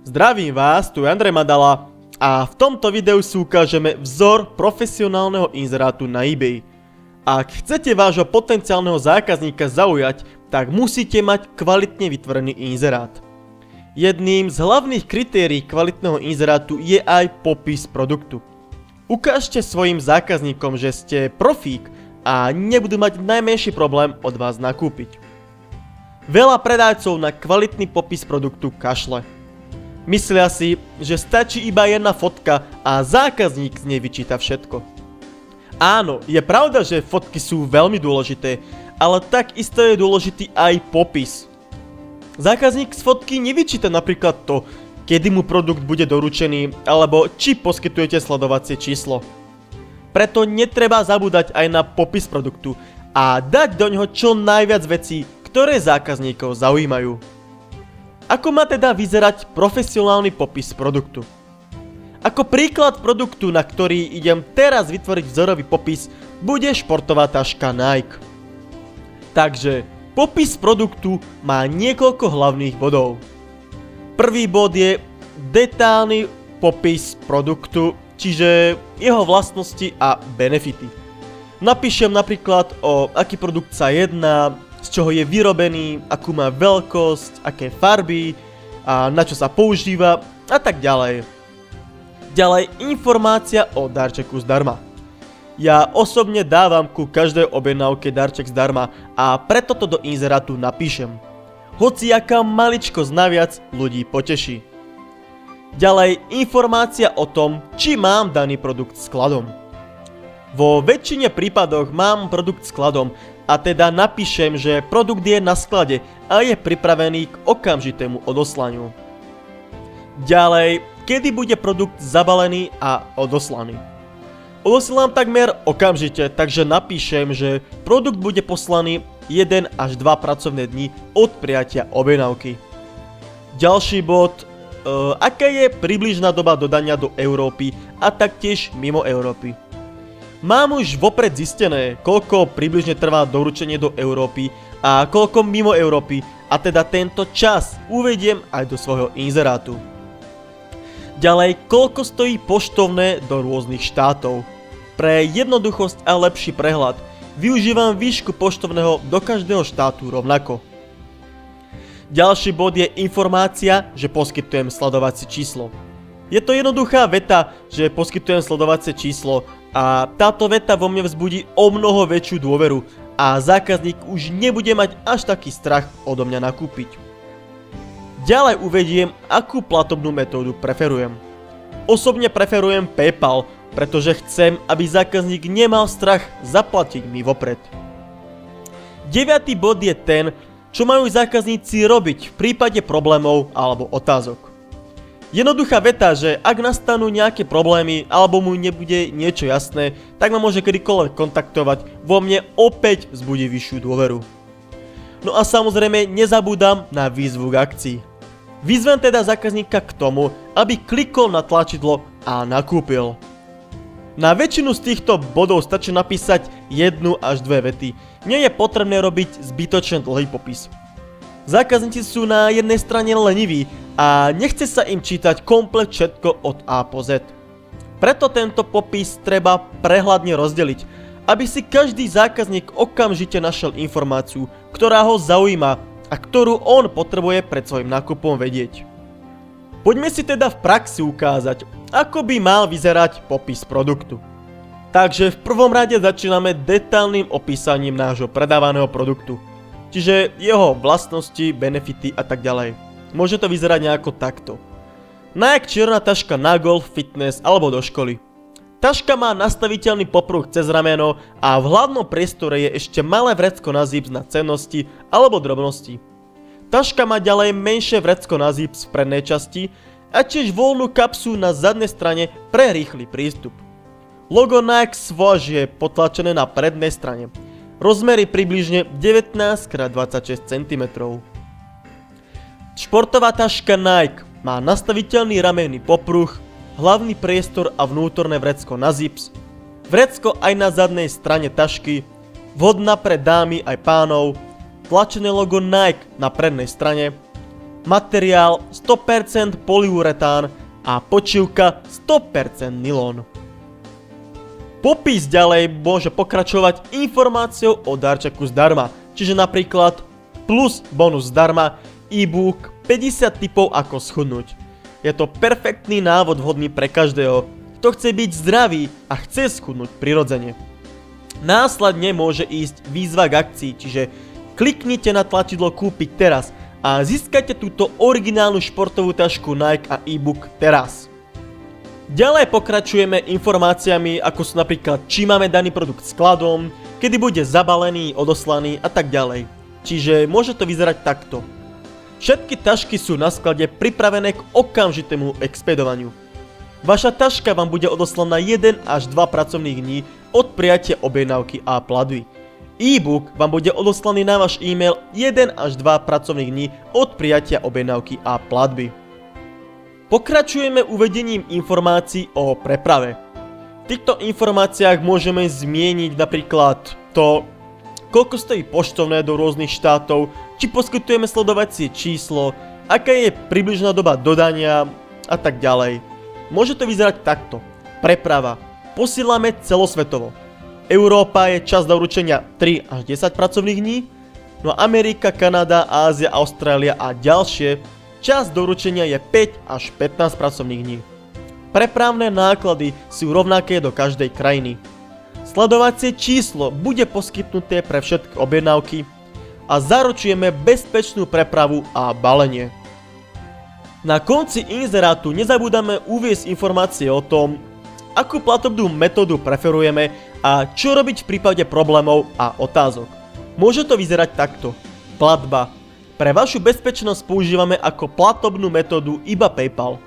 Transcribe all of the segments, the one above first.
Zdravím vás, tu je Andrej Madala a v tomto videu si ukážeme vzor profesionálneho inzerátu na eBay. Ak chcete vášho potenciálneho zákazníka zaujať, tak musíte mať kvalitne vytvorený inzerát. Jedným z hlavných kritérií kvalitného inzerátu je aj popis produktu. Ukážte svojim zákazníkom, že ste profík a nebudú mať najmenší problém od vás nakúpiť. Veľa predajcov na kvalitný popis produktu kašle. Myslia si, že stačí iba jedna fotka a zákazník z nej vyčíta všetko. Áno, je pravda, že fotky sú veľmi dôležité, ale takisto je dôležitý aj popis. Zákazník z fotky nevyčíta napríklad to, kedy mu produkt bude doručený, alebo či poskytujete sledovacie číslo. Preto netreba zabúdať aj na popis produktu a dať do ňoho čo najviac vecí, ktoré zákazníkov zaujímajú. Ako má teda vyzerať profesionálny popis produktu? Ako príklad produktu, na ktorý idem teraz vytvoriť vzorový popis, bude športová taška Nike. Takže popis produktu má niekoľko hlavných bodov. Prvý bod je detailný popis produktu, čiže jeho vlastnosti a benefity. Napíšem napríklad, o aký produkt sa jedná, z čoho je vyrobený, akú má veľkosť, aké farby a na čo sa používa a tak ďalej. Ďalej informácia o darčeku zdarma. Ja osobne dávam ku každej objednávke darček zdarma a preto to do inzerátu napíšem. Hociaká maličkosť naviac ľudí poteší. Ďalej informácia o tom, či mám daný produkt skladom. Vo väčšine prípadoch mám produkt skladom a teda napíšem, že produkt je na sklade a je pripravený k okamžitému odoslaniu. Ďalej, kedy bude produkt zabalený a odoslaný. Odosielam takmer okamžite, takže napíšem, že produkt bude poslaný 1 až 2 pracovné dni od prijatia objednávky. Ďalší bod, aká je približná doba dodania do Európy a taktiež mimo Európy. Mám už vopred zistené, koľko približne trvá doručenie do Európy a koľko mimo Európy, a teda tento čas uvediem aj do svojho inzerátu. Ďalej, koľko stojí poštovné do rôznych štátov. Pre jednoduchosť a lepší prehľad využívam výšku poštovného do každého štátu rovnako. Ďalší bod je informácia, že poskytujem sledovacie číslo. Je to jednoduchá veta, že poskytujem sledovacie číslo a táto veta vo mne vzbudí o mnoho väčšiu dôveru a zákazník už nebude mať až taký strach odo mňa nakúpiť. Ďalej uvediem, akú platobnú metódu preferujem. Osobne preferujem PayPal, pretože chcem, aby zákazník nemal strach zaplatiť mi vopred. 9. bod je ten, čo majú zákazníci robiť v prípade problémov alebo otázok. Jednoduchá veta, že ak nastanú nejaké problémy alebo mu nebude niečo jasné, tak ma môže kedykoľvek kontaktovať, vo mne opäť vzbudí vyššiu dôveru. No a samozrejme nezabúdam na výzvu k akcii. Vyzvem teda zákazníka k tomu, aby klikol na tlačidlo a nakúpil. Na väčšinu z týchto bodov stačí napísať 1 až 2 vety. Nie je potrebné robiť zbytočne dlhý popis. Zákazníci sú na jednej strane leniví a nechce sa im čítať komplet všetko od A po Z. Preto tento popis treba prehľadne rozdeliť, aby si každý zákazník okamžite našiel informáciu, ktorá ho zaujíma a ktorú on potrebuje pred svojim nákupom vedieť. Poďme si teda v praxi ukázať, ako by mal vyzerať popis produktu. Takže v prvom rade začíname detailným opísaním nášho predávaného produktu. Čiže jeho vlastnosti, benefity a tak ďalej. Môže to vyzerať nejako takto. Nike čierna taška na golf, fitness alebo do školy. Taška má nastaviteľný popruh cez rameno a v hlavnom priestore je ešte malé vrecko na zips na cennosti alebo drobnosti. Taška má ďalej menšie vrecko na zips v prednej časti a tiež voľnú kapsu na zadnej strane pre rýchly prístup. Logo Nike Swoosh je potlačené na prednej strane. Rozmery približne 19x26 cm. Športová taška Nike má nastaviteľný ramenný popruh, hlavný priestor a vnútorné vrecko na zips, vrecko aj na zadnej strane tašky, vhodná pre dámy aj pánov, tlačené logo Nike na prednej strane, materiál 100% polyuretán a počívka 100% nylon. Popis ďalej môže pokračovať informáciou o darčeku zdarma, čiže napríklad plus bonus zdarma, e-book 50 tipov ako schudnúť. Je to perfektný návod vhodný pre každého, kto chce byť zdravý a chce schudnúť prirodzene. Následne môže ísť výzva k akcii, čiže kliknite na tlačidlo kúpiť teraz a získajte túto originálnu športovú tašku Nike a e-book teraz. Ďalej pokračujeme informáciami ako sú napríklad či máme daný produkt skladom, kedy bude zabalený, odoslaný a tak ďalej. Čiže môže to vyzerať takto. Všetky tašky sú na sklade pripravené k okamžitému expedovaniu. Vaša taška vám bude odoslaná 1 až 2 pracovných dní od prijatia objednávky a platby. E-book vám bude odoslaný na váš e-mail 1 až 2 pracovných dní od prijatia objednávky a platby. Pokračujeme uvedením informácií o preprave. V týchto informáciách môžeme zmieniť napríklad to, koľko stojí poštovné do rôznych štátov, či poskytujeme sledovacie číslo, aká je približná doba dodania a tak ďalej. Môže to vyzerať takto. Preprava. Posielame celosvetovo. Európa je čas doručenia 3 až 10 pracovných dní, no Amerika, Kanada, Ázia, Austrália a ďalšie čas doručenia je 5 až 15 pracovných dní. Prepravné náklady sú rovnaké do každej krajiny. Sledovacie číslo bude poskytnuté pre všetky objednávky a zaručujeme bezpečnú prepravu a balenie. Na konci inzerátu nezabúdame uviesť informácie o tom, akú platobnú metódu preferujeme a čo robiť v prípade problémov a otázok. Môže to vyzerať takto. Platba. Pre vašu bezpečnosť používame ako platobnú metódu iba PayPal.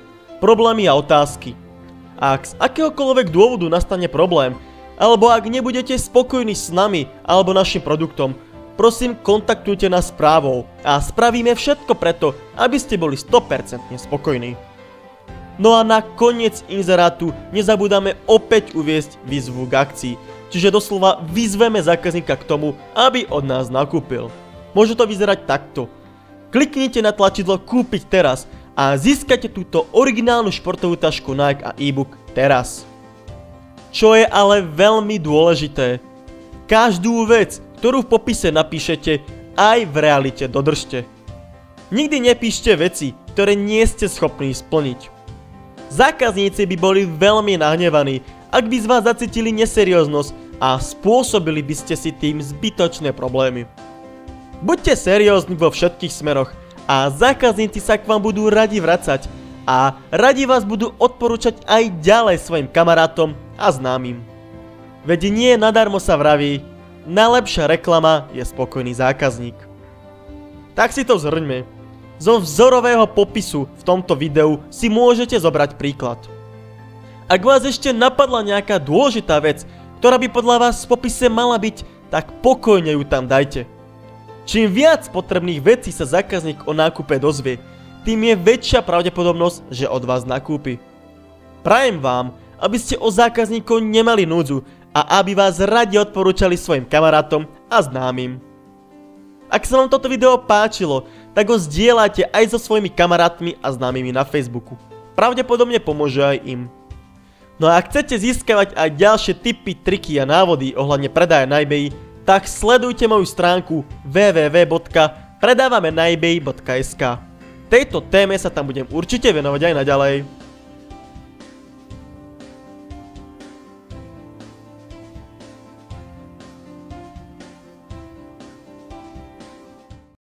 Problémy a otázky. Ak z akéhokoľvek dôvodu nastane problém, alebo ak nebudete spokojní s nami alebo našim produktom, prosím kontaktujte nás správou a spravíme všetko preto, aby ste boli 100% spokojní. No a na koniec inzerátu nezabúdame opäť uviesť výzvu k akcii, čiže doslova vyzveme zákazníka k tomu, aby od nás nakúpil. Môže to vyzerať takto. Kliknite na tlačidlo kúpiť teraz a získajte túto originálnu športovú tašku Nike a e-book teraz. Čo je ale veľmi dôležité, každú vec, ktorú v popise napíšete, aj v realite dodržte. Nikdy nepíšte veci, ktoré nie ste schopní splniť. Zákazníci by boli veľmi nahnevaní, ak by z vás zacítili neserióznosť a spôsobili by ste si tým zbytočné problémy. Buďte seriózni vo všetkých smeroch a zákazníci sa k vám budú radi vracať a radi vás budú odporúčať aj ďalej svojim kamarátom a známym. Veď nie nadarmo sa vraví, najlepšia reklama je spokojný zákazník. Tak si to zhrňme. Zo vzorového popisu v tomto videu si môžete zobrať príklad. Ak vás ešte napadla nejaká dôležitá vec, ktorá by podľa vás v popise mala byť, tak pokojne ju tam dajte. Čím viac potrebných vecí sa zákazník o nákupe dozvie, tým je väčšia pravdepodobnosť, že od vás nakúpi. Prajem vám, aby ste o zákazníkov nemali núdzu a aby vás radi odporúčali svojim kamarátom a známym. Ak sa vám toto video páčilo, tak ho zdieľajte aj so svojimi kamarátmi a známymi na Facebooku. Pravdepodobne pomôže aj im. No a ak chcete získavať aj ďalšie tipy, triky a návody ohľadne predaja na eBay, tak sledujte moju stránku www.predávamenaebay.sk. Tejto téme sa tam budem určite venovať aj naďalej.